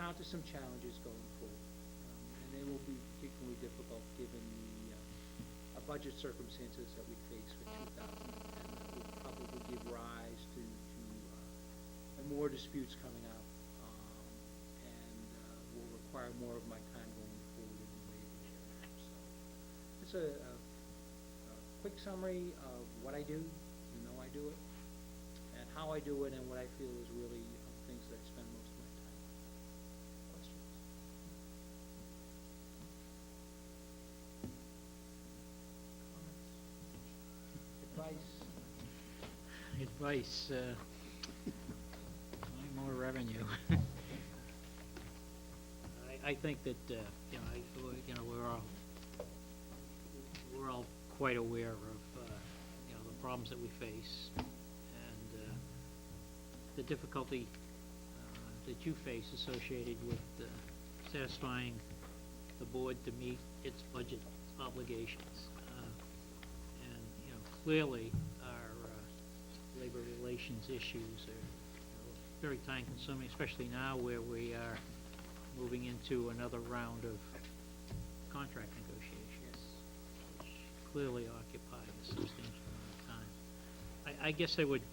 encounter some challenges going forward, and they will be particularly difficult given the budget circumstances that we face for 2010 that will probably give rise to more disputes coming up, and will require more of my time going forward in the labor area. So it's a quick summary of what I do. You know I do it, and how I do it, and what I feel is really things that I spend most of my time on. Questions? Comments? Advice, more revenue. I think that, we're all quite aware of, the problems that we face, and the difficulty that you face associated with satisfying the board to meet its budget obligations. And, clearly our labor relations issues are very time consuming, especially now where we are moving into another round of contract negotiations, which clearly occupy a substantial amount of time. I guess I would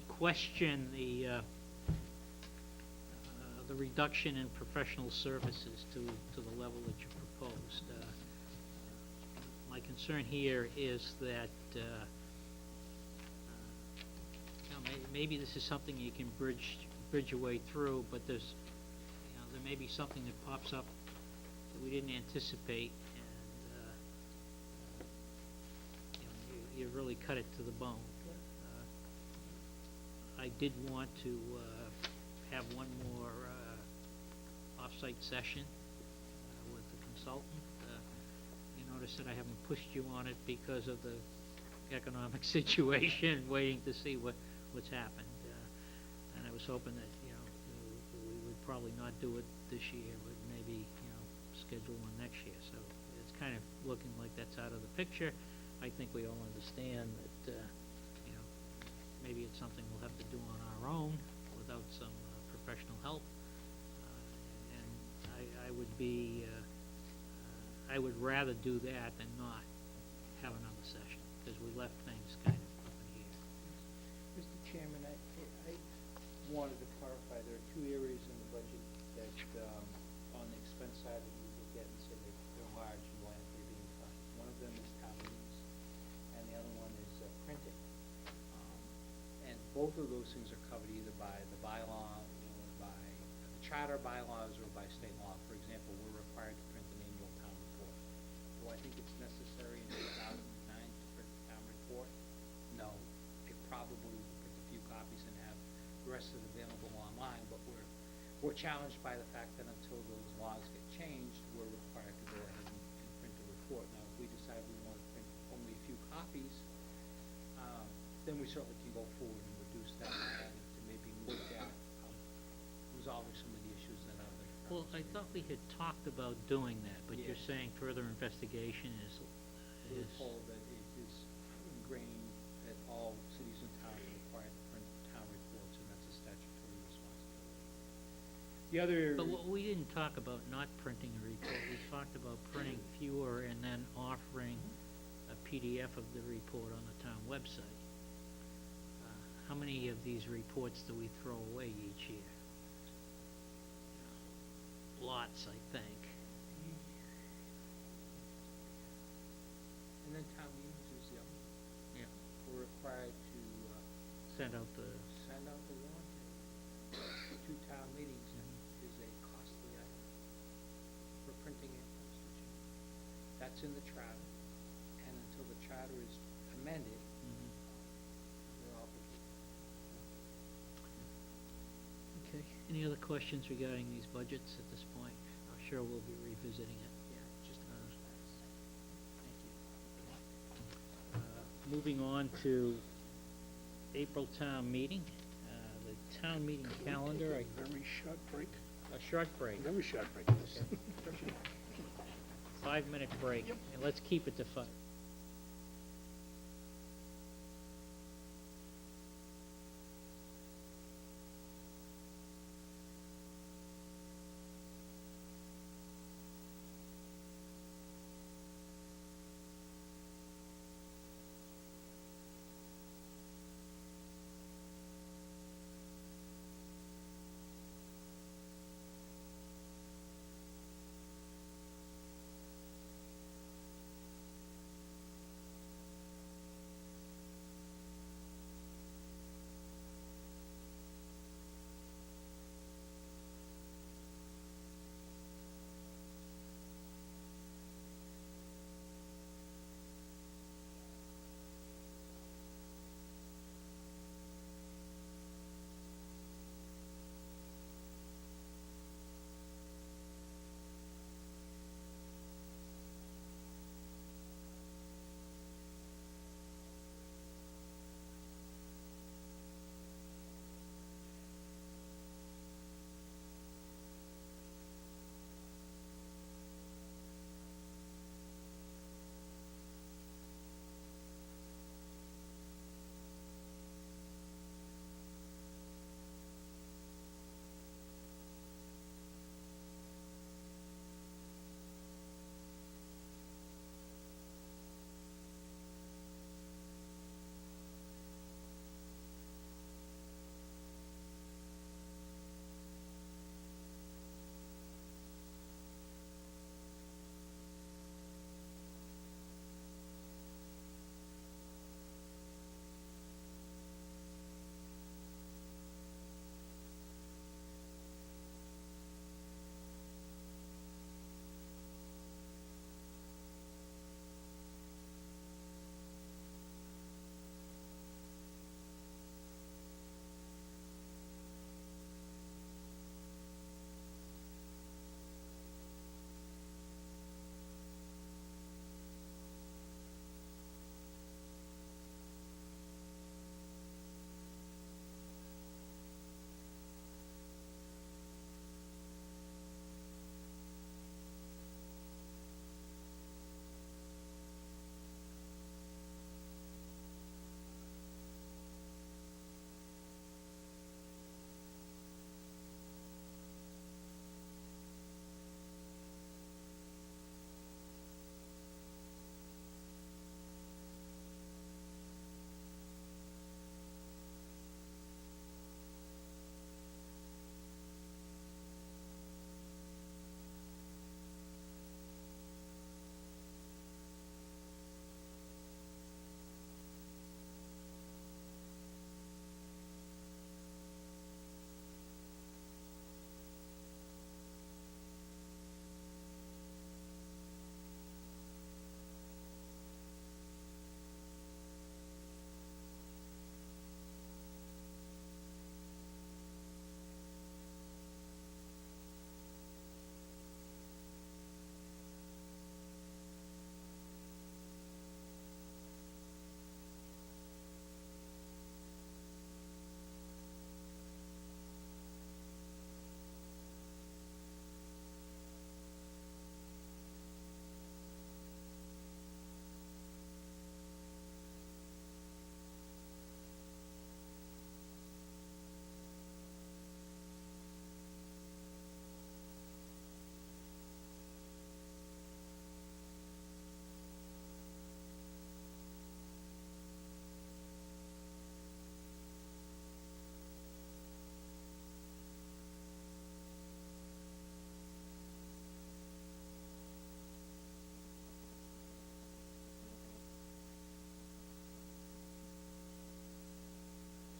question the reduction in professional services to the level that you proposed. My concern here is that maybe this is something you can bridge your way through, but there's there may be something that pops up that we didn't anticipate, and you really cut it to the bone. I did want to have one more off-site session with the consultant. You notice that I haven't pushed you on it because of the economic situation, waiting to see what's happened. And I was hoping that we would probably not do it this year, but maybe schedule one next year. So it's kind of looking like that's out of the picture. I think we all understand that maybe it's something we'll have to do on our own without some professional help. And I would rather do that than not have another session, because we left things kind of up in the air. Mr. Chairman, I wanted to clarify, there are two areas in the budget that, on the expense side, that you look at and say that they're large and why aren't they being cut. One of them is town meetings, and the other one is printing. And both of those things are covered either by the bylaw, or by the charter bylaws, or by state law. For example, we're required to print an annual town report. Do I think it's necessary in 2009 to print the town report? No. It probably will print a few copies and have the rest of it available online, but we're challenged by the fact that until those laws get changed, we're required to go ahead and print a report. Now, if we decide we want to print only a few copies, then we certainly can go forward and reduce that and to maybe look at resolving some of the issues that are there. Well, I thought we had talked about doing that, but Yes. you're saying further investigation is We're told that it is ingrained that all cities and towns are required to print town reports, and that's a statutory responsibility. The other area. But we didn't talk about not printing a report. We talked about printing fewer and then offering a PDF of the report on the town website. How many of these reports do we throw away each year? Lots, I think. And then town meetings is the other one. Yeah. We're required to Send out the. send out the warrant to town meetings, and is a costly item for printing and postage. That's in the charter, and until the charter is amended, we're obligated. Okay. Any other questions regarding these budgets at this point? I'm sure we'll be revisiting it. Yeah, just those facts. Thank you. Moving on to April town meeting. The town meeting calendar. Very short break. A short break. Very short break. 5-minute break. Yep. And let's keep it to 5.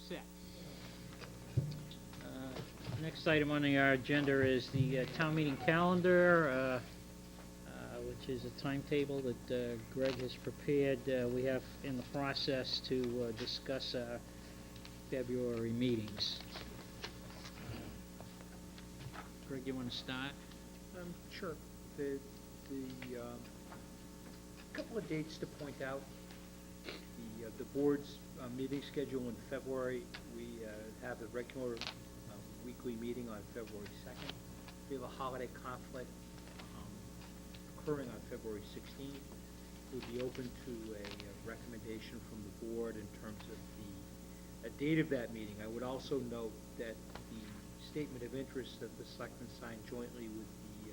set. Next item on our agenda is the town meeting calendar, which is a timetable that Greg has prepared. We have in the process to discuss our February meetings. Greg, you want to start? Sure. The couple of dates to point out. The board's meeting schedule in February, we have the regular weekly meeting on February 2nd. We have a holiday conflict occurring on February 16th. We'll be open to a recommendation from the board in terms of the date of that meeting. I would also note that the statement of interest that the selectmen signed jointly with the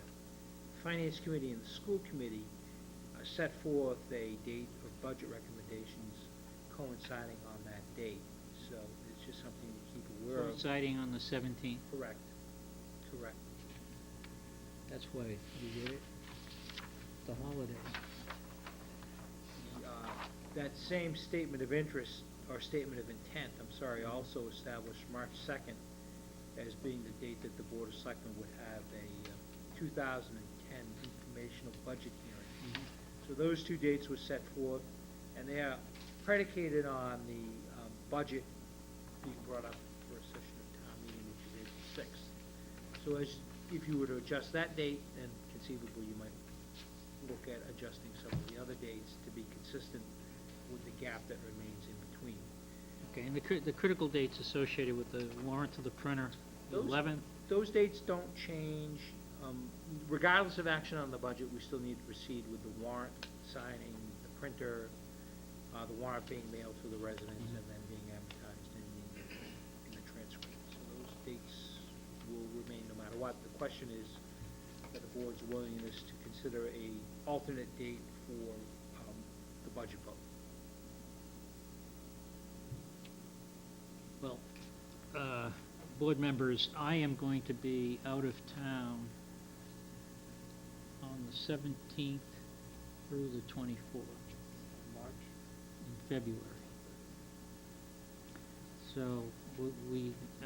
Finance Committee and the School Committee set forth a date of budget recommendations coinciding on that date. So it's just something to keep aware of. Coinciding on the 17th. Correct. Correct. That's why you did it. The holidays. That same statement of interest, or statement of intent, I'm sorry, also established March 2nd as being the date that the Board of Selectmen would have a 2010 informational budget hearing. So those two dates were set forth, and they are predicated on the budget being brought up for a session of town meeting, which is April 6th. So if you were to adjust that date, then conceivably you might look at adjusting some of the other dates to be consistent with the gap that remains in between. Okay, and the critical dates associated with the warrant to the printer, the 11th? Those dates don't change. Regardless of action on the budget, we still need to proceed with the warrant signing, the printer, the warrant being mailed to the residents, and then being advertised in the transcript. So those dates will remain no matter what. The question is that the board's willingness to consider a alternate date for the budget vote. Well, board members, I am going to be out of town on the 17th through the 24th. March? In February. So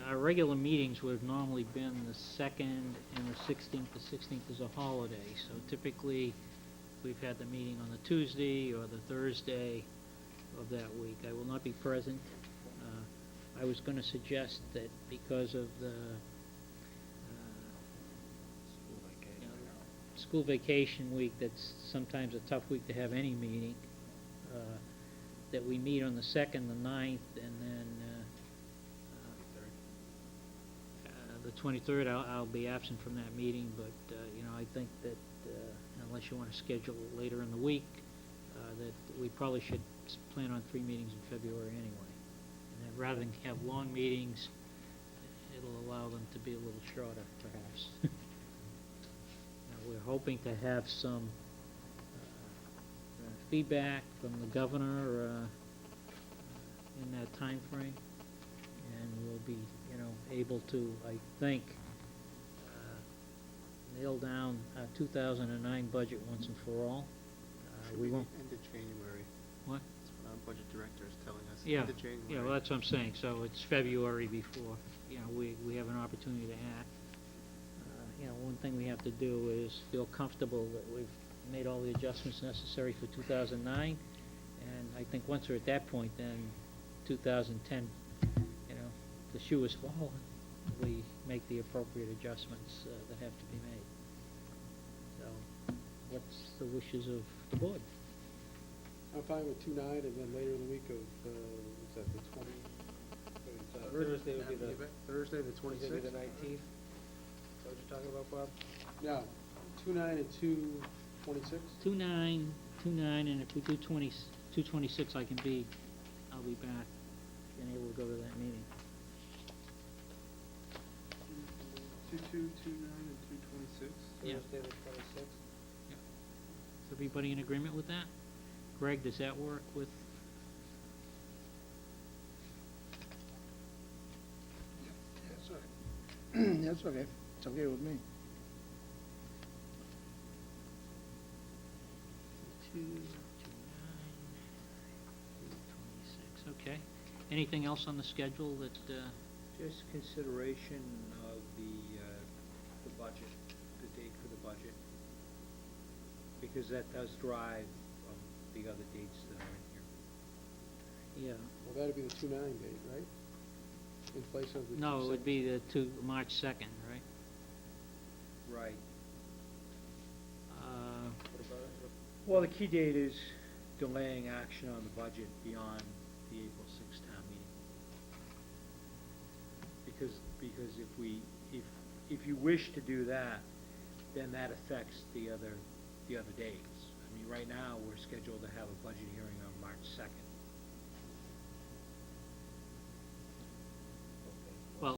our regular meetings would have normally been the 2nd and the 16th. The 16th is a holiday, so typically we've had the meeting on the Tuesday or the Thursday of that week. I will not be present. I was going to suggest that because of the school vacation week, that's sometimes a tough week to have any meeting, that we meet on the 2nd, the 9th, and then the 23rd, I'll be absent from that meeting, but, I think that unless you want to schedule it later in the week, that we probably should plan on 3 meetings in February anyway. And then rather than have long meetings, it'll allow them to be a little shorter, perhaps. We're hoping to have some feedback from the governor in that time frame, and we'll be, able to, I think, nail down our 2009 budget once and for all. Should We be won't. end of January. What? That's what our budget director is telling us. Yeah, End of January. yeah, well, that's what I'm saying. So it's February before, we have an opportunity to act. One thing we have to do is feel comfortable that we've made all the adjustments necessary for 2009, and I think once we're at that point, then 2010, the shoe is falling. We make the appropriate adjustments that have to be made. So, what's the wishes of the board? I'm fine with 2/9, and then later in the week of, what's that, the 20? Thursday would be the... Thursday, the 26th? Would be the 19th? Is that what you're talking about, Bob? Yeah, 2/9 and 2/26? 2/9, and if we do 2/26, I'll be back and able to go to that meeting. 2/2, 2/9, and 2/26? Yeah. Thursday the 26th? Is everybody in agreement with that? Greg, does that work with? That's okay. That's okay. It's okay with me. 2/9, 2/26, okay. Anything else on the schedule that, Just consideration of the budget, the date for the budget, because that does drive the other dates that are in here. yeah, Well, that'd be the 2/9 date, right? In place of the 2/7. no, it would be March 2nd, right? Right. What about it? Well, the key date is delaying action on the budget beyond the April 6th town meeting. Because if you wish to do that, then that affects the other dates. I mean, right now, we're scheduled to have a budget hearing on March 2nd.